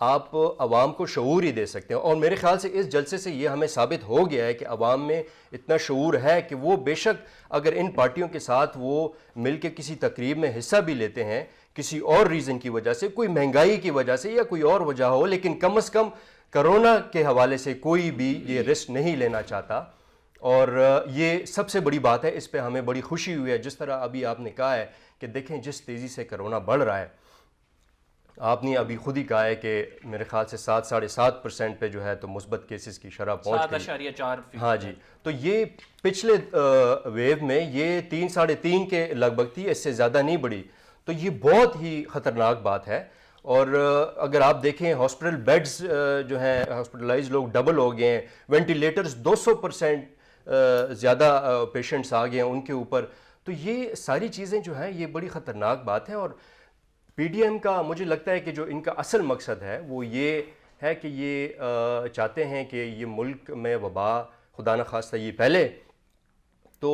آپ عوام کو شعور ہی دے سکتے ہیں. اور میرے خیال سے اس جلسے سے یہ ہمیں ثابت ہو گیا ہے کہ عوام میں اتنا شعور ہے کہ وہ بے شک اگر ان پارٹیوں کے ساتھ وہ مل کے کسی تقریب میں حصہ بھی لیتے ہیں کسی اور ریزن کی وجہ سے, کوئی مہنگائی کی وجہ سے یا کوئی اور وجہ ہو, لیکن کم از کم کرونا کے حوالے سے کوئی بھی یہ رسک نہیں لینا چاہتا. اور یہ سب سے بڑی بات ہے, اس پہ ہمیں بڑی خوشی ہوئی ہے. جس طرح ابھی آپ نے کہا ہے کہ دیکھیں جس تیزی سے کرونا بڑھ رہا ہے, آپ نے ابھی خود ہی کہا ہے کہ میرے خیال سے 7.5% پہ جو ہے تو مثبت کیسز کی شرح پہنچ گئی. 7.4%. ہاں جی, تو یہ پچھلے ویو میں یہ 3-3.5 کے لگ بھگ تھی, اس سے زیادہ نہیں بڑھی. تو یہ بہت ہی خطرناک بات ہے. اور اگر آپ دیکھیں ہاسپٹل بیڈز جو ہیں, ہاسپٹلائز لوگ ڈبل ہو گئے ہیں, وینٹیلیٹرز 200% زیادہ پیشنٹس آ گئے ہیں ان کے اوپر. تو یہ ساری چیزیں جو ہیں یہ بڑی خطرناک بات ہے. اور پی ڈی ایم کا مجھے لگتا ہے کہ جو ان کا اصل مقصد ہے وہ یہ ہے کہ یہ چاہتے ہیں کہ یہ ملک میں وبا خدا نخواستہ یہ پہلے تو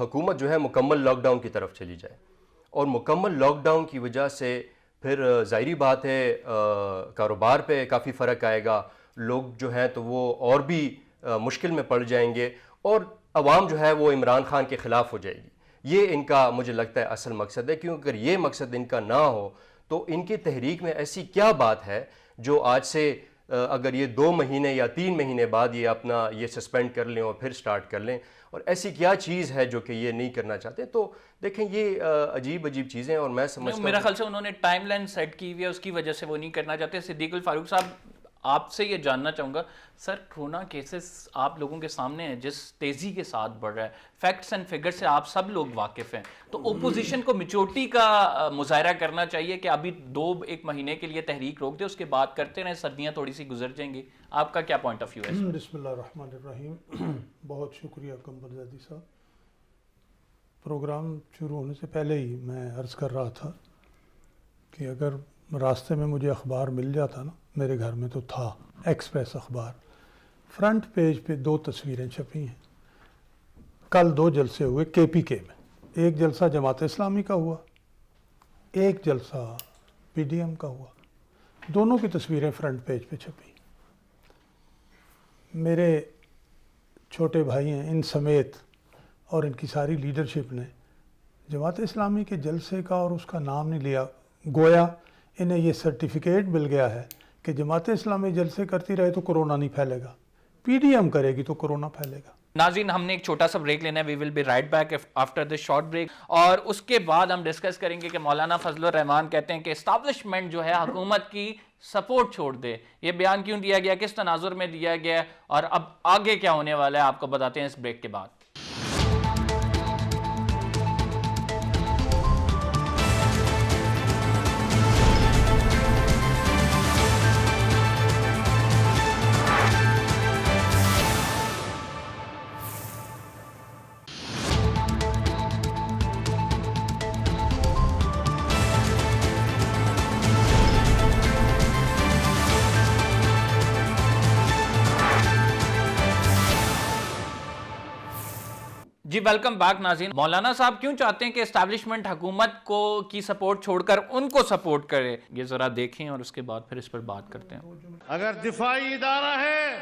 حکومت جو ہے مکمل لاک ڈاؤن کی طرف چلی جائے. اور مکمل لاک ڈاؤن کی وجہ سے پھر ظاہری بات ہے کاروبار پہ کافی فرق آئے گا, لوگ جو ہیں تو وہ اور بھی مشکل میں پڑ جائیں گے, اور عوام جو ہے وہ عمران خان کے خلاف ہو جائے گی. یہ ان کا مجھے لگتا ہے اصل مقصد ہے, کیونکہ اگر یہ مقصد ان کا نہ ہو تو ان کی تحریک میں ایسی کیا بات ہے جو آج سے اگر یہ 2 مہینے یا 3 مہینے بعد یہ اپنا یہ سسپینڈ کر لیں اور پھر سٹارٹ کر لیں, اور ایسی کیا چیز ہے جو کہ یہ نہیں کرنا چاہتے. تو دیکھیں یہ عجیب چیزیں, اور میں سمجھتا ہوں میرا خیال سے انہوں نے ٹائم لائن سیٹ کی ہوئی ہے, اس کی وجہ سے وہ نہیں کرنا چاہتے. صدیق الفاروق صاحب, آپ سے یہ جاننا چاہوں گا سر, کرونا کیسز آپ لوگوں کے سامنے ہیں جس تیزی کے ساتھ بڑھ رہا ہے, فیکٹس اینڈ فگر سے آپ سب لوگ واقف ہیں, تو اپوزیشن کو میچورٹی کا مظاہرہ کرنا چاہیے کہ ابھی 2-1 مہینے کے لیے تحریک روک دے, اس کے بعد کرتے رہیں, سردیاں تھوڑی سی گزر جائیں گی. آپ کا کیا پوائنٹ آف ویو ہے؟ بسم اللہ الرحمن الرحیم. بہت شکریہ قمر زیدی صاحب. پروگرام شروع ہونے سے پہلے ہی میں عرض کر رہا تھا کہ اگر راستے میں مجھے اخبار مل جاتا نا, میرے گھر میں تو تھا ایکسپریس اخبار, فرنٹ پیج پہ 2 تصویریں چھپی ہیں. کل 2 جلسے ہوئے کے پی کے میں, ایک جلسہ جماعت اسلامی کا ہوا, ایک جلسہ پی ڈی ایم کا ہوا. دونوں کی تصویریں فرنٹ پیج پہ چھپی. میرے چھوٹے بھائی ہیں ان سمیت اور ان کی ساری لیڈرشپ نے جماعت اسلامی کے جلسے کا اور اس کا نام نہیں لیا, گویا انہیں یہ سرٹیفکیٹ مل گیا ہے کہ جماعت اسلامی جلسے کرتی رہے تو کرونا نہیں پھیلے گا, پی ڈی ایم کرے گی تو کرونا پھیلے گا. ناظرین, ہم نے ایک چھوٹا سا بریک لینا ہے. We will be right back after this short break, اور اس کے بعد ہم ڈسکس کریں گے کہ مولانا فضل الرحمان کہتے ہیں کہ اسٹیبلشمنٹ جو ہے حکومت کی سپورٹ چھوڑ دے. یہ بیان کیوں دیا گیا, کس تناظر میں دیا گیا, اور اب آگے کیا ہونے والا ہے, آپ کو بتاتے ہیں اس بریک کے بعد. جی ویلکم بیک ناظرین. مولانا صاحب کیوں چاہتے ہیں کہ اسٹیبلشمنٹ حکومت کو کی سپورٹ چھوڑ کر ان کو سپورٹ کرے, یہ ذرا دیکھیں اور اس کے بعد پھر اس پر بات کرتے ہیں. اگر دفاعی ادارہ ہے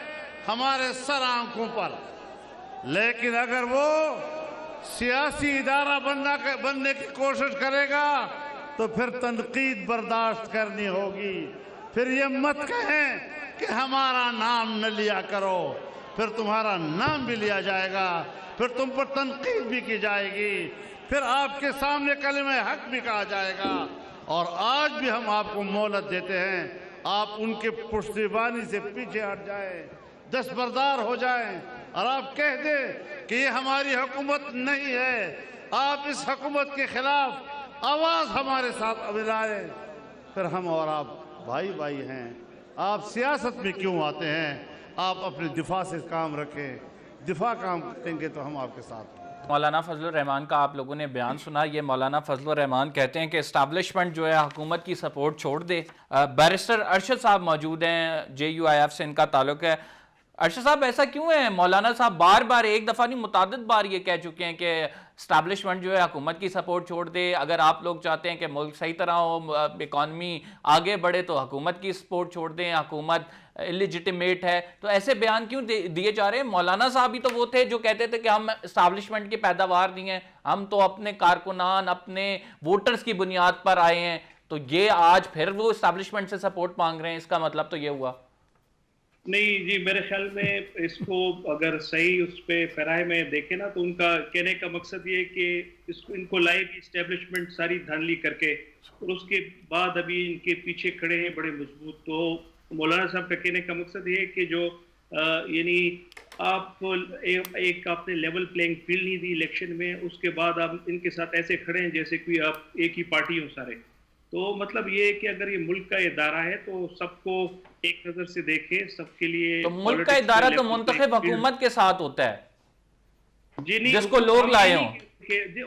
ہمارے سر آنکھوں پر, لیکن اگر وہ سیاسی ادارہ بننے کی کوشش کرے گا تو پھر تنقید برداشت کرنی ہوگی. پھر یہ مت کہیں کہ ہمارا نام نہ لیا کرو, پھر تمہارا نام بھی لیا جائے گا, پھر تم پر تنقید بھی کی جائے گی, پھر آپ کے سامنے کلمہ حق بھی کہا جائے گا. اور آج بھی ہم آپ کو مہلت دیتے ہیں, آپ ان کے پشتیبانی سے پیچھے ہٹ جائیں, دستبردار ہو جائیں, اور آپ کہہ دیں کہ یہ ہماری حکومت نہیں ہے, آپ اس حکومت کے خلاف آواز ہمارے ساتھ ملائیں. پھر ہم اور آپ بھائی بھائی ہیں. آپ سیاست میں کیوں آتے ہیں؟ آپ اپنے دفاع سے کام رکھیں, دفاع کام کریں گے تو ہم آپ کے ساتھ ہیں. مولانا فضل الرحمان کا آپ لوگوں نے بیان سنا. یہ مولانا فضل الرحمان کہتے ہیں کہ اسٹیبلشمنٹ جو ہے حکومت کی سپورٹ چھوڑ دے. بیرسٹر ارشد صاحب موجود ہیں, JUIF سے ان کا تعلق ہے. ارشد صاحب ایسا کیوں ہے؟ مولانا صاحب بار بار ایک دفعہ نہیں متعدد بار یہ کہہ چکے ہیں کہ اسٹیبلشمنٹ جو ہے حکومت کی سپورٹ چھوڑ دے، اگر آپ لوگ چاہتے ہیں کہ ملک صحیح طرح ہو، اکانومی آگے بڑھے تو حکومت کی سپورٹ چھوڑ دیں، حکومت لیجیٹیمیٹ ہے. تو ایسے بیان کیوں دیے جا رہے ہیں؟ مولانا صاحب بھی تو وہ تھے جو کہتے تھے کہ ہم اسٹیبلشمنٹ کی پیداوار نہیں ہیں، ہم تو اپنے کارکنان اپنے ووٹرز کی بنیاد پر آئے ہیں. تو یہ آج پھر وہ اسٹیبلشمنٹ سے سپورٹ مانگ رہے ہیں، اس کا مطلب تو یہ ہوا. نہیں جی، میرے خیال میں اس کو اگر صحیح اس پہ فرائے میں دیکھیں نا تو ان کا کہنے کا مقصد یہ ہے کہ ان کو لائے بھی اسٹیبلشمنٹ ساری دھاندلی کر کے، اور اس کے بعد ابھی ان کے پیچھے کھڑے ہیں بڑے مضبوط. تو مولانا صاحب کا کہنے کا مقصد یہ ہے کہ جو یعنی آپ ایک آپ نے لیول پلینگ فیلڈ نہیں دی الیکشن میں، اس کے بعد آپ ان کے ساتھ ایسے کھڑے ہیں جیسے کوئی آپ ایک ہی پارٹی ہو سارے. تو مطلب یہ ہے کہ اگر یہ ملک کا ادارہ ہے تو سب کو ایک نظر سے دیکھے، سب کے لیے. تو ملک کا ادارہ تو منتخب حکومت کے ساتھ ہوتا ہے جی، نہیں جس کو لوگ لائے ہوں.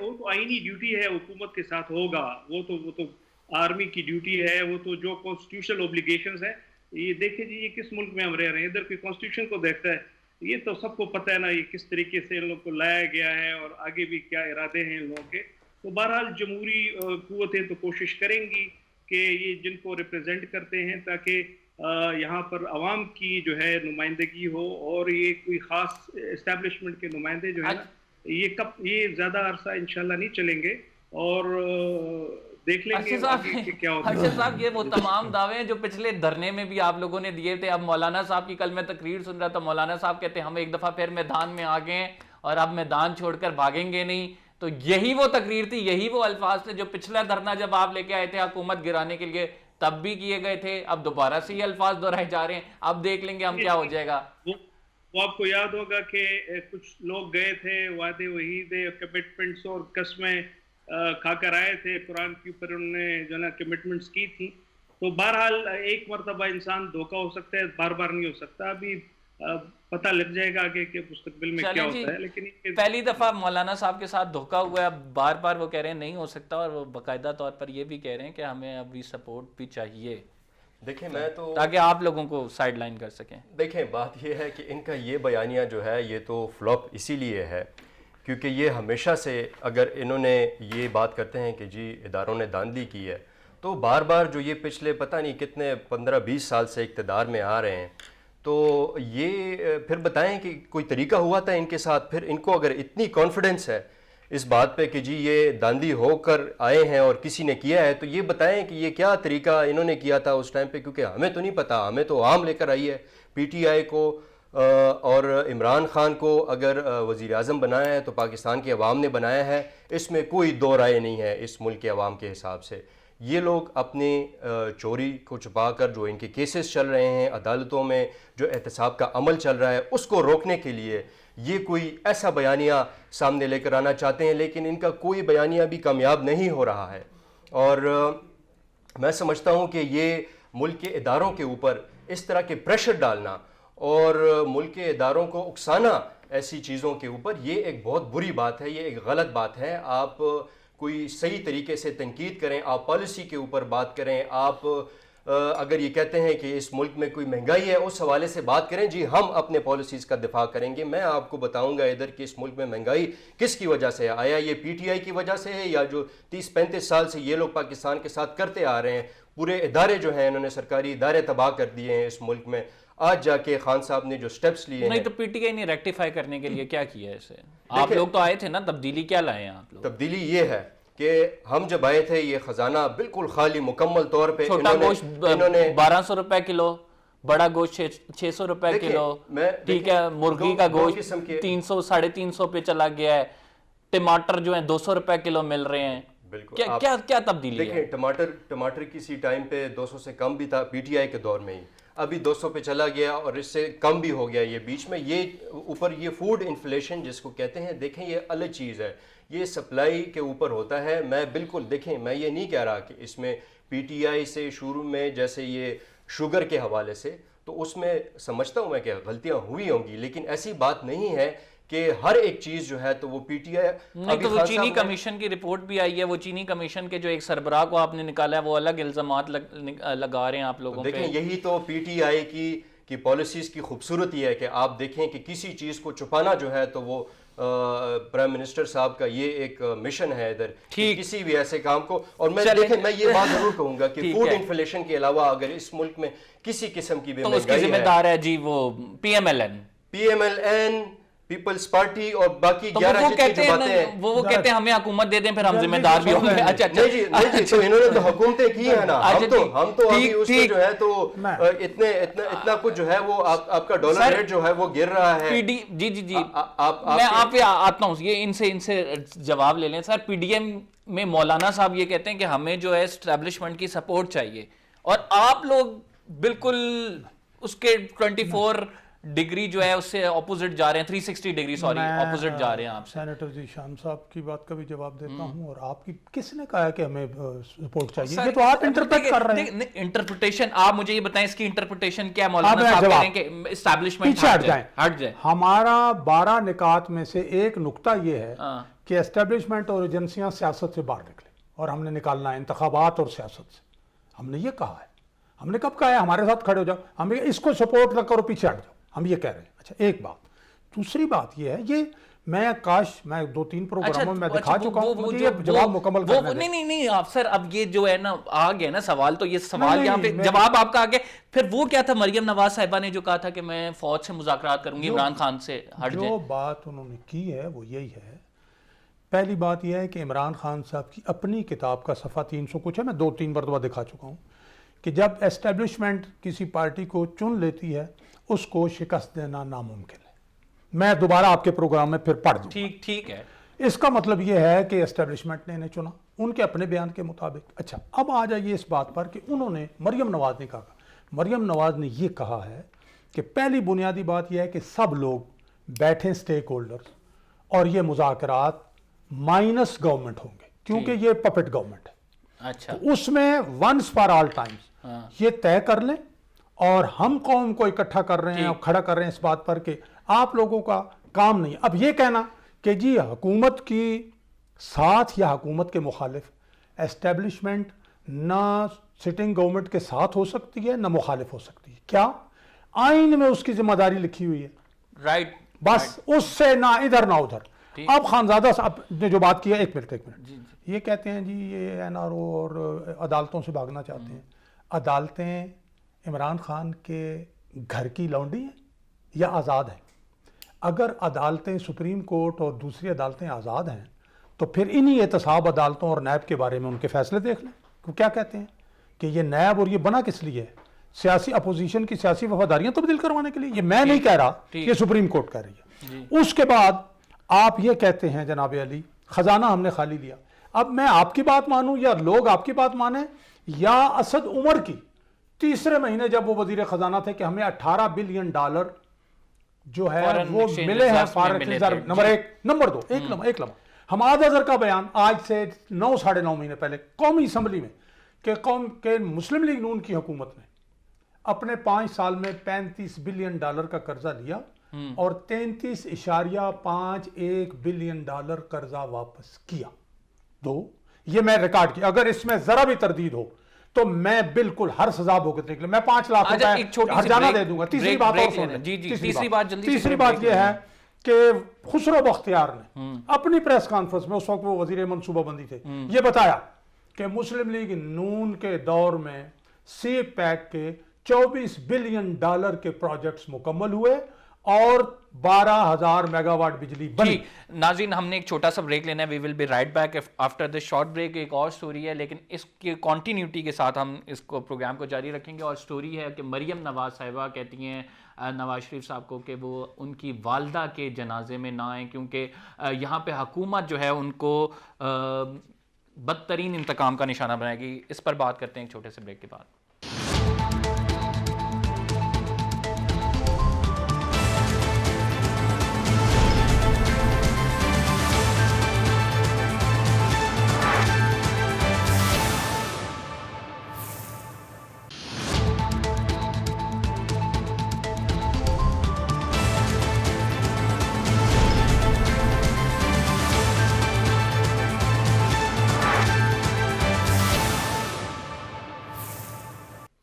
وہ تو آئینی ڈیوٹی ہے، حکومت کے ساتھ ہوگا. وہ تو آرمی کی ڈیوٹی ہے. وہ تو جو کانسٹیٹیوشنل اوبلیگیشنز ہیں، یہ دیکھیں جی یہ کس ملک میں ہم رہ رہے ہیں. ادھر کوئی کانسٹیٹیوشن کو دیکھتا ہے؟ یہ تو سب کو پتہ ہے نا یہ کس طریقے سے ان لوگوں کو لایا گیا ہے اور آگے بھی کیا ارادے ہیں ان لوگوں کے. تو بہرحال جمہوری قوتیں تو کوشش کریں گی کہ یہ جن کو ریپرزینٹ کرتے ہیں تاکہ یہاں پر عوام کی جو ہے نمائندگی ہو، اور یہ کوئی خاص اسٹیبلشمنٹ کے نمائندے جو ہے نا یہ زیادہ عرصہ انشاءاللہ نہیں چلیں گے، اور دیکھ لیں گے کہ کیا ہوتا ہے. ارشد صاحب یہ وہ تمام دعوے ہیں جو پچھلے دھرنے میں بھی آپ لوگوں نے دیے تھے. اب مولانا صاحب کی کل میں تقریر سن رہا تھا، مولانا صاحب کہتے ہیں ہم ایک دفعہ پھر میدان میں آ گئے ہیں اور اب میدان چھوڑ کر بھاگیں گے نہیں. تو یہی وہ تقریر تھی، یہی وہ الفاظ تھے جو پچھلا دھرنا جب آپ لے کے آئے تھے حکومت گرانے کے لیے تب بھی کیے گئے تھے. اب دوبارہ سے یہ الفاظ دہرائے جا رہے ہیں. اب دیکھ لیں گے ہم کیا ہو جائے گا. وہ آپ کو یاد ہوگا کہ کچھ لوگ گئے تھے وعدے وعید کمٹمنٹس اور قسمیں کھا کر آئے تھے قرآن کے اوپر، انہوں نے جو نا کمٹمنٹس کی تھی. تو بہرحال ایک مرتبہ انسان دھوکا ہو سکتا ہے، بار بار نہیں ہو سکتا. ابھی پتہ لگ جائے گا آگے کہ مستقبل میں کیا ہوتا ہے. لیکن پہلی دفعہ مولانا صاحب کے ساتھ دھوکا ہوا ہے، اب بار بار وہ کہہ رہے ہیں نہیں ہو سکتا، اور وہ باقاعدہ طور پر یہ بھی کہہ رہے ہیں کہ ہمیں ابھی سپورٹ بھی چاہیے. دیکھیں میں تو تاکہ آپ لوگوں کو سائیڈ لائن کر سکیں. دیکھیں بات یہ ہے کہ ان کا یہ بیانیہ جو ہے یہ تو فلاپ اسی لیے ہے کیونکہ یہ ہمیشہ سے اگر انہوں نے یہ بات کرتے ہیں کہ جی اداروں نے دھاندلی کی ہے، تو بار بار جو یہ پچھلے پتہ نہیں کتنے 15-20 سال سے اقتدار میں آ رہے ہیں، تو یہ پھر بتائیں کہ کوئی طریقہ ہوا تھا ان کے ساتھ. پھر ان کو اگر اتنی کانفیڈنس ہے اس بات پہ کہ جی یہ دھاندلی ہو کر آئے ہیں اور کسی نے کیا ہے، تو یہ بتائیں کہ یہ کیا طریقہ انہوں نے کیا تھا اس ٹائم پہ. کیونکہ ہمیں تو نہیں پتہ، ہمیں تو عام لے کر آئی ہے. پی ٹی آئی کو اور عمران خان کو اگر وزیر اعظم بنایا ہے تو پاکستان کے عوام نے بنایا ہے، اس میں کوئی دو رائے نہیں ہے. اس ملک کے عوام کے حساب سے یہ لوگ اپنے چوری کو چھپا کر جو ان کے کیسز چل رہے ہیں عدالتوں میں، جو احتساب کا عمل چل رہا ہے، اس کو روکنے کے لیے یہ کوئی ایسا بیانیہ سامنے لے کر آنا چاہتے ہیں، لیکن ان کا کوئی بیانیہ بھی کامیاب نہیں ہو رہا ہے. اور میں سمجھتا ہوں کہ یہ ملک کے اداروں کے اوپر اس طرح کے پریشر ڈالنا اور ملک کے اداروں کو اکسانا ایسی چیزوں کے اوپر، یہ ایک بہت بری بات ہے، یہ ایک غلط بات ہے. آپ کوئی صحیح طریقے سے تنقید کریں، آپ پالیسی کے اوپر بات کریں. آپ اگر یہ کہتے ہیں کہ اس ملک میں کوئی مہنگائی ہے اس حوالے سے بات کریں، جی ہم اپنے پالیسیز کا دفاع کریں گے. میں آپ کو بتاؤں گا ادھر کہ اس ملک میں مہنگائی کس کی وجہ سے ہے. آیا یہ پی ٹی آئی کی وجہ سے ہے یا جو 30-35 سال سے یہ لوگ پاکستان کے ساتھ کرتے آ رہے ہیں؟ پورے ادارے جو ہیں انہوں نے سرکاری ادارے تباہ کر دیے ہیں اس ملک میں. آج جا کے خان صاحب نے جو سٹیپس لیے ہیں، نہیں تو پی ٹی آئی نے ریکٹیفائی کرنے کے لیے کیا کیا ہے اسے؟ آپ لوگ تو آئے تھے نا، تبدیلی کیا لائے ہیں آپ لوگ؟ تبدیلی یہ ہے کہ ہم جب آئے تھے یہ خزانہ بالکل خالی مکمل طور پہ. چھوٹا گوشت 1200 روپے کلو، بڑا گوشت 600 روپے کلو، ٹھیک ہے، مرغی کا گوشت 300-350 پہ چلا گیا ہے، ٹماٹر جو ہیں 200 روپے کلو مل رہے ہیں. کیا تبدیلی ہے؟ دیکھیں ٹماٹر کسی ٹائم پہ 200 سے کم بھی تھا پی ٹی آئی کے دور میں ہی، ابھی 200 پہ چلا گیا اور اس سے کم بھی ہو گیا یہ بیچ میں. یہ اوپر یہ فوڈ انفلیشن جس کو کہتے ہیں، دیکھیں یہ الگ چیز ہے، یہ سپلائی کے اوپر ہوتا ہے. میں بالکل دیکھیں میں یہ نہیں کہہ رہا کہ اس میں پی ٹی آئی سے شروع میں جیسے یہ شوگر کے حوالے سے، تو اس میں سمجھتا ہوں میں کہ غلطیاں ہوئی ہوں گی، لیکن ایسی بات نہیں ہے کہ ہر ایک چیز جو ہے تو وہ پی ٹی آئی. نہیں تو وہ چینی کمیشن کی رپورٹ بھی آئی ہے، وہ چینی کمیشن کے جو ایک سربراہ کو آپ نے نکالا ہے وہ الگ الزامات لگا رہے ہیں آپ لوگوں پہ. دیکھیں یہی تو پی ٹی آئی کی کی پالیسیز کی خوبصورتی ہے کہ آپ دیکھیں کہ کسی چیز کو چھپانا جو ہے تو وہ پرائم منسٹر صاحب کا یہ ایک مشن ہے ادھر کہ کسی بھی ایسے کام کو. اور میں دیکھیں میں یہ بات ضرور کہوں گا کہ فوڈ انفلیشن کے علاوہ اگر اس ملک میں کسی قسم کی تو اس کی ذمہ دار ہے جی وہ P M L N people's party اور باقی 11 وہ کہتے ہیں ہمیں حکومت دے دیں پھر ہم ذمہ دار بھی ہوں گے. اچھا نہیں جی تو انہوں نے تو حکومتیں کی ہیں نا, ہم تو ابھی اس میں جو ہے تو اتنا کچھ جو ہے وہ آپ کا ڈالر ریٹ جو ہے وہ گر رہا ہے. جی میں آپ پہ آتا ہوں, یہ ان سے جواب لے لیں. سر پی ڈی ایم میں مولانا صاحب یہ کہتے ہیں کہ ہمیں جو ہے اسٹیبلشمنٹ کی سپورٹ چاہیے, اور آپ لوگ بالکل اس کے 24 ڈگری جو ہے اس سے اپوزٹ جا رہے ہیں, 360 ڈگری اپوزٹ جا رہے ہیں آپ. سینیٹر جی شام صاحب کی بات کا بھی جواب دیتا ہوں, اور آپ کی کس نے کہا ہے کہ ہمیں سپورٹ چاہیے؟ یہ تو آپ انٹرپریٹ کر رہے ہیں. انٹرپریٹیشن آپ مجھے یہ بتائیں اس کی انٹرپریٹیشن کیا؟ مولانا صاحب کہہ رہے ہیں کہ اسٹیبلشمنٹ ہٹ جائے. ہمارا 12 نکات میں سے ایک نقطہ یہ ہے کہ اسٹیبلشمنٹ اور ایجنسیاں سیاست سے باہر نکلیں, اور ہم نے نکالنا ہے انتخابات اور سیاست سے. ہم نے یہ کہا ہے. ہم نے کب کہا ہے ہمارے ساتھ کھڑے ہو جاؤ, ہم اس کو سپورٹ نہ کرو, پیچھے ہٹ جاؤ, ہم یہ کہہ رہے ہیں. اچھا ایک بات. دوسری بات یہ ہے, یہ میں 2-3 پروگراموں میں دکھا چکا ہوں, مجھے یہ جواب مکمل کرنا ہے. نہیں آپ سر, اب یہ جو ہے نا آ گیا نا سوال, تو یہ سوال یہاں پہ جواب آپ کا آ گیا. پھر وہ کیا تھا مریم نواز صاحبہ نے جو کہا تھا کہ میں فوج سے مذاکرات کروں گی, عمران خان سے ہٹ جائیں. جو بات انہوں نے کی ہے وہ یہی ہے. پہلی بات یہ ہے کہ عمران خان صاحب کی اپنی کتاب کا صفحہ 300 کچھ ہے, میں 2-3 مرتبہ دکھا چکا ہوں کہ جب ایسٹیبلشمنٹ کسی پارٹی کو چن لیتی ہے اس کو شکست دینا ناممکن ہے. میں دوبارہ آپ کے پروگرام میں پھر پڑھ دوں. ٹھیک ہے. اس کا مطلب یہ ہے کہ ایسٹیبلشمنٹ نے انہیں چنا ان کے اپنے بیان کے مطابق. اچھا اب آ جائیے اس بات پر کہ انہوں نے, مریم نواز نے کہا, مریم نواز نے یہ کہا ہے کہ پہلی بنیادی بات یہ ہے کہ سب لوگ بیٹھیں اسٹیک ہولڈرز, اور یہ مذاکرات مائنس گورنمنٹ ہوں گے کیونکہ یہ پپٹ گورنمنٹ ہے. اچھا اس میں ونس فار آل ٹائمز یہ طے کر لیں, اور ہم قوم کو اکٹھا کر رہے ہیں اور کھڑا کر رہے ہیں اس بات پر کہ آپ لوگوں کا کام نہیں. اب یہ کہنا کہ جی حکومت کی ساتھ یا حکومت کے مخالف, ایسٹیبلشمنٹ نہ سٹنگ گورنمنٹ کے ساتھ ہو سکتی ہے نہ مخالف ہو سکتی ہے. کیا آئین میں اس کی ذمہ داری لکھی ہوئی ہے؟ رائٹ. بس اس سے نہ ادھر نہ ادھر. اب خانزادہ صاحب نے جو بات کی ہے, ایک منٹ یہ کہتے ہیں جی یہ این آر او اور عدالتوں سے بھاگنا چاہتے ہیں. عدالتیں عمران خان کے گھر کی لونڈی ہیں یا آزاد ہیں؟ اگر عدالتیں سپریم کورٹ اور دوسری عدالتیں آزاد ہیں تو پھر انہی احتساب عدالتوں اور نیب کے بارے میں ان کے فیصلے دیکھ لیں. کیا کہتے ہیں کہ یہ نیب اور یہ بنا کس لیے ہے؟ سیاسی اپوزیشن کی سیاسی وفاداریاں تبدیل کروانے کے لیے. یہ میں نہیں کہہ رہا, یہ سپریم کورٹ کہہ رہی ہے. اس کے بعد آپ یہ کہتے ہیں جناب علی خزانہ ہم نے خالی لیا. اب میں آپ کی بات مانوں یا لوگ آپ کی بات مانیں یا اسد عمر کی, تیسرے مہینے جب وہ وزیر خزانہ تھے کہ ہمیں $18 بلین جو ہے وہ ملے ہیں فارغ ریزرو. نمبر 1. نمبر 2 ایک لمحہ حماد اظہر کا بیان آج سے 9-9.5 مہینے پہلے قومی اسمبلی میں کہ قوم کے مسلم لیگ نون کی حکومت نے اپنے 5 سال میں $35 بلین کا قرضہ لیا اور $33.51 بلین قرضہ واپس کیا. یہ میں ریکارڈ کیا. اگر اس میں ذرا بھی تردید ہو تو میں بالکل ہر سزا بھگتنے کے لیے میں 5 لاکھ روپے ہرجانہ دے دوں گا. تیسری بات اور سن لیں. تیسری بات یہ ہے کہ خسرو بختیار نے اپنی پریس کانفرنس میں, اس وقت وہ وزیر منصوبہ بندی تھے, یہ بتایا کہ مسلم لیگ نون کے دور میں سی پیک کے $24 بلین کے پروجیکٹس مکمل ہوئے اور 12,000 میگا واٹ بجلی بنی. ناظرین ہم نے ایک چھوٹا سا بریک لینا ہے. We will be right back after this short break. ایک اور سٹوری ہے لیکن اس کی کنٹینیوٹی کے ساتھ ہم اس کو پروگرام کو جاری رکھیں گے. اور سٹوری ہے کہ مریم نواز صاحبہ کہتی ہیں نواز شریف صاحب کو کہ وہ ان کی والدہ کے جنازے میں نہ آئیں کیونکہ یہاں پہ حکومت جو ہے ان کو بدترین انتقام کا نشانہ بنائے گی. اس پر بات کرتے ہیں ایک چھوٹے سے بریک کے بعد.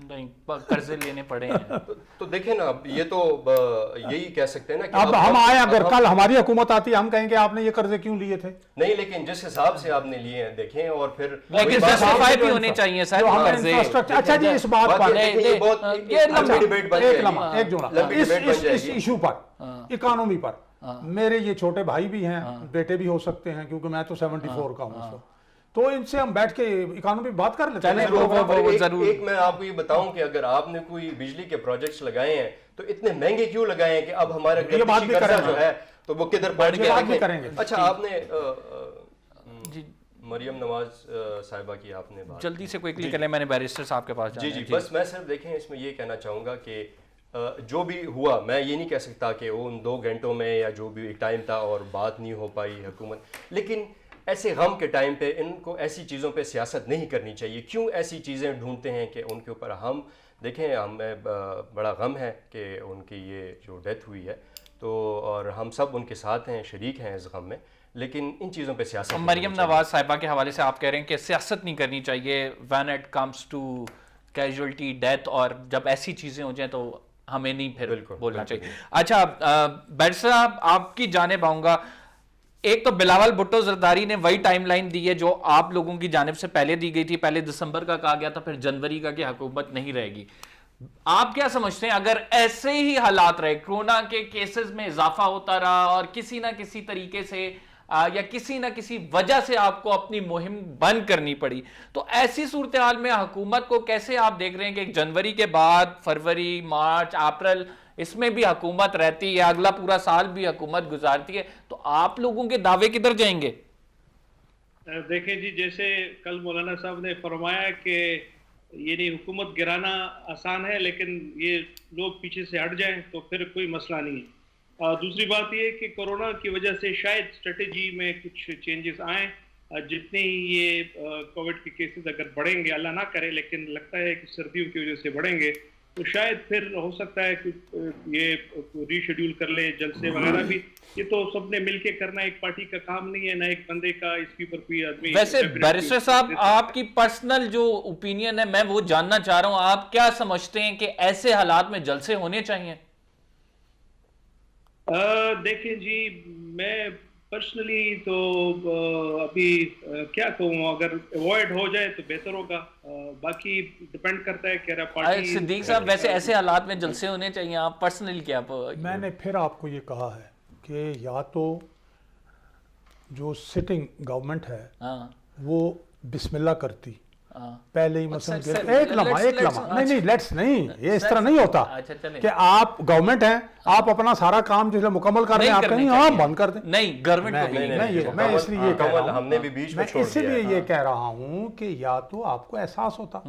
نہیں قرضے لینے پڑے ہیں. تو دیکھیں نا اب یہ تو یہی کہہ سکتے ہیں نا کہ اب ہم آئے اگر کل ہماری حکومت آتی ہم کہیں گے آپ نے یہ قرضے کیوں لیے تھے. نہیں لیکن جس حساب سے آپ نے لیے ہیں دیکھیں اور پھر لیکن جسٹیفائی بھی ہونے چاہیے سر قرضے. اچھا جی اس بات پر یہ بہت لمبی ڈیبیٹ بن جائے گی. ایک جملہ اس ایشو پر اکانومی پر میرے یہ چھوٹے بھائی بھی ہیں بیٹے بھی ہو سکتے ہیں کیونکہ میں تو 74 کا ہوں اس وقت, تو ان سے ہم بیٹھ کے اکانومی بات کر لیتے ہیں. ایک میں آپ کو یہ بتاؤں کہ اگر آپ نے کوئی بجلی کے پروجیکٹس لگائے ہیں تو اتنے مہنگے کیوں لگائے ہیں کہ اب ہمارا قرضہ جو ہے تو وہ کدھر پڑ گیا. اچھا آپ نے مریم نواز صاحبہ کی آپ نے بات جلدی سے کوئکلی کریں, میں نے بیرسٹر صاحب کے پاس جانا ہے. جی بس میں صرف دیکھیں اس میں یہ کہنا چاہوں گا کہ جو بھی ہوا میں یہ نہیں کہہ سکتا کہ ان 2 گھنٹوں میں یا جو بھی ایک ٹائم تھا اور بات نہیں ہو پائی حکومت, لیکن ایسے غم کے ٹائم پہ ان کو ایسی چیزوں پہ سیاست نہیں کرنی چاہیے. کیوں ایسی چیزیں ڈھونڈتے ہیں کہ ان کے اوپر ہم دیکھیں ہمیں بڑا غم ہے کہ ان کی یہ جو ڈیتھ ہوئی ہے تو اور ہم سب ان کے ساتھ ہیں, شریک ہیں اس غم میں, لیکن ان چیزوں پہ سیاست. مریم نواز صاحبہ کے حوالے سے آپ کہہ رہے ہیں کہ سیاست نہیں کرنی چاہیے when it comes to casualty death, اور جب ایسی چیزیں ہو جائیں تو ہمیں نہیں پھر بولنا چاہیے. اچھا بیٹر صاحب آپ کی جانب آؤں گا. ایک تو بلاول بھٹو زرداری نے وہی ٹائم لائن دی ہے جو آپ لوگوں کی جانب سے پہلے دی گئی تھی, پہلے دسمبر کا کہا گیا تھا پھر جنوری کا کہ حکومت نہیں رہے گی. آپ کیا سمجھتے ہیں اگر ایسے ہی حالات رہے, کرونا کے کیسز میں اضافہ ہوتا رہا اور کسی نہ کسی طریقے سے یا کسی نہ کسی وجہ سے آپ کو اپنی مہم بند کرنی پڑی, تو ایسی صورتحال میں حکومت کو کیسے آپ دیکھ رہے ہیں کہ جنوری کے بعد فروری, مارچ, اپریل اس میں بھی حکومت رہتی ہے, اگلا پورا سال بھی حکومت گزارتی ہے, تو آپ لوگوں کے دعوے کدھر جائیں گے؟ دیکھیں جی جیسے کل مولانا صاحب نے فرمایا کہ یعنی حکومت گرانا آسان ہے لیکن یہ لوگ پیچھے سے ہٹ جائیں تو پھر کوئی مسئلہ نہیں ہے. دوسری بات یہ کہ کورونا کی وجہ سے شاید اسٹریٹجی میں کچھ چینجز آئیں, جتنے ہی یہ کووڈ کے کیسز اگر بڑھیں گے, اللہ نہ کرے لیکن لگتا ہے کہ سردیوں کی وجہ سے بڑھیں گے, تو شاید پھر ہو سکتا ہے کہ یہ ری شیڈیول کر لیں جلسے وغیرہ بھی. یہ تو سب نے مل کے کرنا, ایک پارٹی کا کام نہیں ہے, نہ ایک بندے کا, اس کے اوپر کوئی آدمی. ویسے بیرسٹر صاحب آپ کی پرسنل جو اوپینین ہے میں وہ جاننا چاہ رہا ہوں, آپ کیا سمجھتے ہیں کہ ایسے حالات میں جلسے ہونے چاہیے؟ دیکھیں جی میں پرسنلی تو ابھی کیا کہوں, اگر اوائڈ ہو جائے تو بہتر ہوگا, باقی ڈیپینڈ کرتا ہے کہ پارٹی. صدیق صاحب ویسے ایسے حالات میں جلسے ہونے چاہیے, آپ پرسنلی کیا؟ میں نے پھر آپ کو یہ کہا ہے کہ یا تو جو سٹنگ گورنمنٹ ہے وہ بسم اللہ کرتی پہلے ہی مثلا ایک لمحہ نہیں لیٹس نہیں, یہ اس طرح نہیں ہوتا کہ آپ گورنمنٹ ہیں آپ اپنا سارا کام جو ہے مکمل کر دیں, آپ کہیں ہاں بند کر دیں. نہیں گورنمنٹ میں اس لیے یہ کہہ رہا ہوں, ہم نے بھی بیچ میں میں اسی لیے یہ کہہ رہا ہوں کہ یا تو آپ کو احساس ہوتا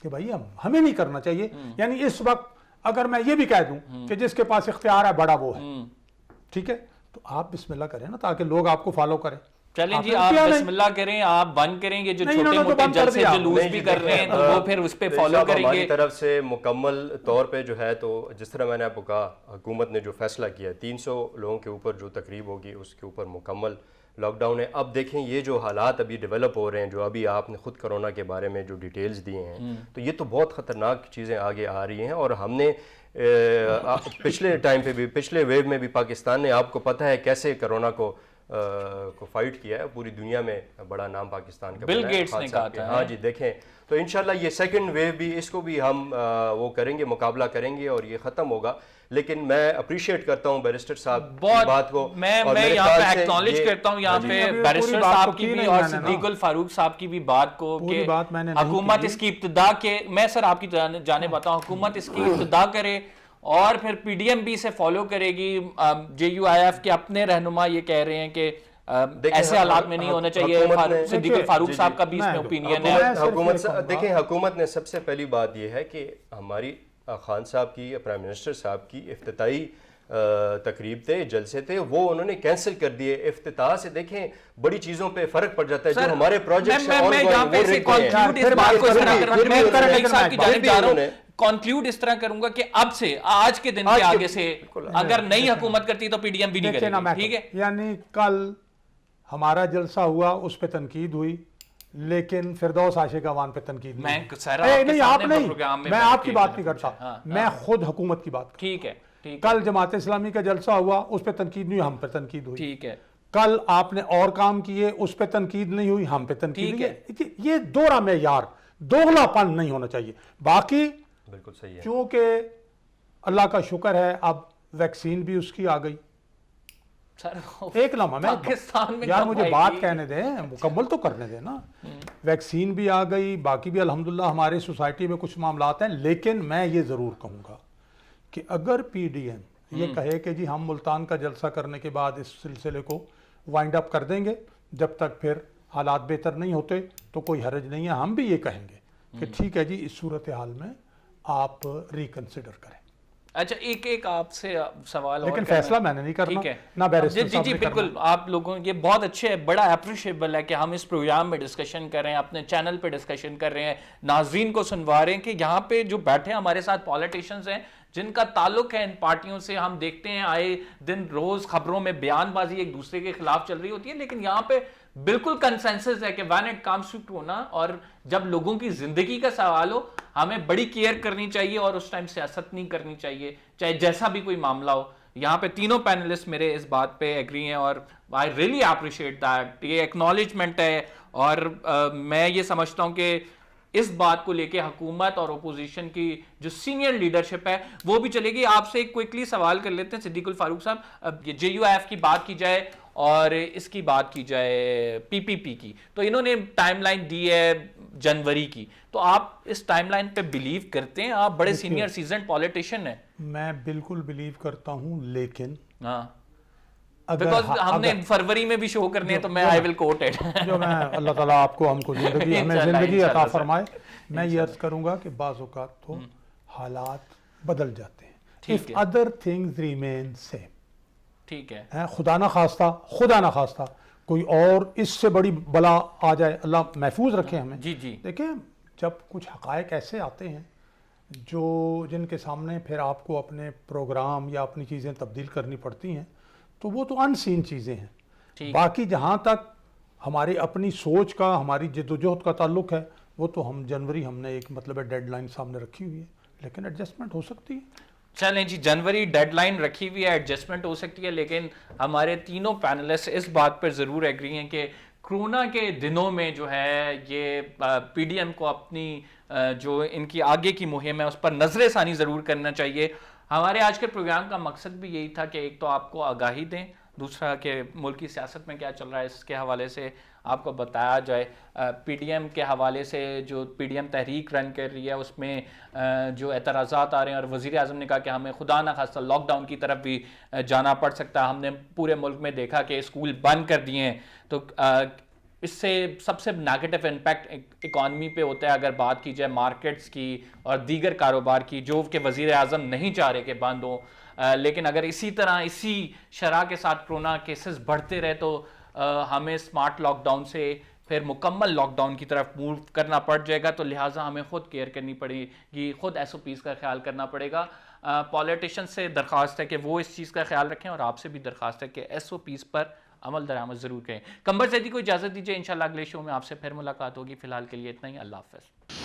کہ بھائی ہمیں نہیں کرنا چاہیے, یعنی اس وقت اگر میں یہ بھی کہہ دوں کہ جس کے پاس اختیار ہے بڑا وہ ہے, ٹھیک ہے, تو آپ بسم اللہ کریں نا تاکہ لوگ آپ کو فالو کریں. چلیں جی آپ بسم اللہ کریں, آپ بند کریں گے جو چھوٹے موٹے جلسے جلوس بھی کر رہے ہیں تو وہ پھر اس پہ فالو کریں گے. ہماری طرف سے مکمل طور پہ جو ہے تو جس طرح میں نے آپ کو کہا حکومت نے جو فیصلہ کیا ہے 300 لوگوں کے اوپر جو تقریب ہوگی اس کے اوپر مکمل لاک ڈاؤن ہے. اب دیکھیں یہ جو حالات ابھی ڈیولپ ہو رہے ہیں, جو ابھی آپ نے خود کرونا کے بارے میں جو ڈیٹیلز دیے ہیں, تو یہ تو بہت خطرناک چیزیں آگے آ رہی ہیں. اور ہم نے پچھلے ٹائم پہ بھی پچھلے ویو میں بھی پاکستان نے آپ کو پتہ ہے کیسے کرونا کو فائٹ کیا ہے, پوری دنیا میں بڑا نام پاکستان کا بل گیٹس نے کہا تھا. ہاں جی دیکھیں تو انشاءاللہ یہ سیکنڈ ویو بھی اس کو بھی ہم وہ کریں گے, مقابلہ کریں گے اور یہ ختم ہوگا. لیکن میں اپریشیٹ کرتا ہوں بیرسٹر صاحب کی بات کو, میں یہاں پہ ایکنالج کرتا ہوں یہاں پہ بیرسٹر صاحب کی بھی اور صدیق الفاروق صاحب کی بھی بات کو کہ حکومت اس کی ابتدا کے, میں سر آپ کی جانب بتاؤں, حکومت اس کی ابتدا کرے اور پھر پی ڈی ایم بھی سے فالو کرے گی. جے یو آئی ایف کے اپنے رہنما یہ کہہ رہے ہیں کہ ایسے حالات میں نہیں ہونا چاہیے. صدیق الفاروق صاحب کا بھی اس میں اوپینین ہے. حکومت دیکھیں حکومت نے سب سے پہلی بات یہ ہے کہ ہماری خان صاحب کی, پرائم منسٹر صاحب کی افتتاحی تقریب تھے, جلسے تھے, وہ انہوں نے کینسل کر دیے. افتتاح سے دیکھیں بڑی چیزوں پہ فرق پڑ جاتا ہے. جو ہمارے پروجیکٹس کنکلیوڈ اس طرح کروں گا کہ اب سے آج کے دن کے آگے سے اگر نئی حکومت کرتی تو پی ڈی ایم بھی نہیں کرے گی, ٹھیک ہے. یعنی کل ہمارا جلسہ ہوا, اس پہ تنقید ہوئی, لیکن فردوس عاشق اوان پہ تنقید میں سہرا اے آپ کے نہیں، آپ سامنے نہیں، پروگرام میں میں بیٹھ آپ کی کے بات میں نے نہیں کرتا، پوچھا، ہاں، میں خود حکومت کی بات کرتا ہوں۔ ٹھیک ہے ٹھیک کل جماعت اسلامی کا جلسہ ہوا، اس پہ تنقید نہیں ہوئی، ہم پہ تنقید ہوئی۔ ٹھیک ہے کل آپ نے اور کام کیے، اس پہ تنقید نہیں ہوئی، ہم پہ تنقید ٹھیک ہوئی۔ یہ دوہرا معیار، دوغلا پن نہیں ہونا چاہیے۔ باقی بالکل صحیح ہے۔ چونکہ اللہ کا شکر ہے اب ویکسین بھی اس کی آ گئی۔ سر ایک لمحہ میں پاکستان میں یار کب مجھے آئے بات گی؟ کہنے دیں، مکمل تو کرنے دیں نا۔ ویکسین بھی آ گئی، باقی بھی الحمدللہ ہماری سوسائٹی میں کچھ معاملات ہیں، لیکن میں یہ ضرور کہوں گا کہ اگر پی ڈی ایم یہ کہے کہ جی ہم ملتان کا جلسہ کرنے کے بعد اس سلسلے کو وائنڈ اپ کر دیں گے، جب تک پھر حالات بہتر نہیں ہوتے تو کوئی حرج نہیں ہے، ہم بھی یہ کہیں گے کہ ٹھیک ہے جی اس صورتحال میں آپ ریکنسیڈر کریں۔ اچھا ایک آپ سے سوال اور لیکن کرنا ہے۔ فیصلہ میں نے نہیں کرنا، ٹھیک ہے نہ بیرسٹر جی صاحب جی نے بالکل، کرنا۔ آپ لوگوں یہ بہت اچھے ہے، بڑا اپریشیبل ہے کہ ہم اس پروگرام میں ڈسکشن کر رہے ہیں، اپنے چینل پہ ڈسکشن کر رہے ہیں، ناظرین کو سنوا رہے ہیں کہ یہاں پہ جو بیٹھے ہمارے ساتھ پولیٹیشنز ہیں جن کا تعلق ہے ان پارٹیوں سے، ہم دیکھتے ہیں آئے دن روز خبروں میں بیان بازی ایک دوسرے کے خلاف چل رہی ہوتی ہے، لیکن یہاں پہ بالکل کنسنسس ہے کہ when it comes to corona اور جب لوگوں کی زندگی کا سوال ہو ہمیں بڑی کیئر کرنی چاہیے اور اس ٹائم سیاست نہیں کرنی چاہیے، چاہے جیسا بھی کوئی معاملہ ہو۔ یہاں پہ تینوں پینلسٹ میرے اس بات پہ ایگری ہیں اور I really appreciate that، یہ ایکنالجمنٹ ہے اور میں یہ سمجھتا ہوں کہ اس بات کو لے کے حکومت اور اپوزیشن کی جو سینئر لیڈرشپ ہے وہ بھی چلے گی۔ آپ سے کوئکلی سوال کر لیتے ہیں صدیق الفاروق صاحب، جے یو ایف کی بات کی جائے اور اس کی بات کی جائے پی پی پی کی، تو انہوں نے ٹائم لائن دی ہے جنوری کی، تو آپ اس ٹائم لائن پہ بلیو کرتے ہیں؟ آپ بڑے سینئر سیزنڈ پولیٹیشین ہیں۔ میں بالکل بلیو کرتا ہوں، لیکن ہاں اگر بیکاز ہم نے فروری میں بھی شو کرنے ہیں تو میں آئی ول کوٹ اٹ۔ جو میں اللہ تعالیٰ آپ کو ہم کو زندگی ہمیں انشاءاللہ، زندگی عطا انشاءاللہ فرمائے، میں یہ عرض کروں گا کہ بعض اوقات تو حالات بدل جاتے ہیں۔ ٹھیک If ہے other things remain same، ٹھیک ہے خدا نہ خواستہ کوئی اور اس سے بڑی بلا آ جائے، اللہ محفوظ رکھے ہمیں۔ جی جی دیکھیں جب کچھ حقائق ایسے آتے ہیں جو جن کے سامنے پھر آپ کو اپنے پروگرام یا اپنی چیزیں تبدیل کرنی پڑتی ہیں تو وہ تو ان سین چیزیں ہیں۔ باقی جہاں تک ہماری اپنی سوچ کا، ہماری جدوجہد کا تعلق ہے، وہ تو ہم جنوری ہم نے ایک مطلب ڈیڈ لائن سامنے رکھی ہوئی ہے، لیکن ایڈجسٹمنٹ ہو سکتی ہے۔ چلیں جی، جنوری ڈیڈ لائن رکھی ہوئی ہے، ایڈجسٹمنٹ ہو سکتی ہے، لیکن ہمارے تینوں پینلسٹ اس بات پر ضرور ایگری ہیں کہ کرونا کے دنوں میں جو ہے یہ پی ڈی ایم کو اپنی جو ان کی آگے کی مہم ہے اس پر نظر ثانی ضرور کرنا چاہیے۔ ہمارے آج کے پروگرام کا مقصد بھی یہی تھا کہ ایک تو آپ کو آگاہی دیں، دوسرا کہ ملک کی سیاست میں کیا چل رہا ہے اس کے حوالے سے آپ کو بتایا جائے، پی ڈی ایم کے حوالے سے جو پی ڈی ایم تحریک رن کر رہی ہے اس میں جو اعتراضات آ رہے ہیں، اور وزیر اعظم نے کہا کہ ہمیں خدا نہ خواستہ لاک ڈاؤن کی طرف بھی جانا پڑ سکتا ہے۔ ہم نے پورے ملک میں دیکھا کہ اسکول بند کر دیے ہیں، تو اس سے سب سے نیگیٹو امپیکٹ اکانومی پہ ہوتا ہے اگر بات کی جائے مارکیٹس کی اور دیگر کاروبار کی، جو کہ وزیر اعظم نہیں چاہ رہے کہ بند ہوں۔ لیکن اگر اسی طرح اسی شرح کے ساتھ کرونا کیسز بڑھتے رہے تو ہمیں اسمارٹ لاک ڈاؤن سے پھر مکمل لاک ڈاؤن کی طرف موو کرنا پڑ جائے گا، تو لہٰذا ہمیں خود کیئر کرنی پڑے گی، خود ایس او پیز کا خیال کرنا پڑے گا۔ پولیٹیشین سے درخواست ہے کہ وہ اس چیز کا خیال رکھیں، اور آپ سے بھی درخواست ہے کہ ایس او پیز پر عمل درآمد ضرور کریں۔ قمبر زیدی کو اجازت دیجیے، انشاءاللہ اگلے شو میں آپ سے پھر ملاقات ہوگی۔ فی الحال کے لیے اتنا ہی، اللہ حافظ۔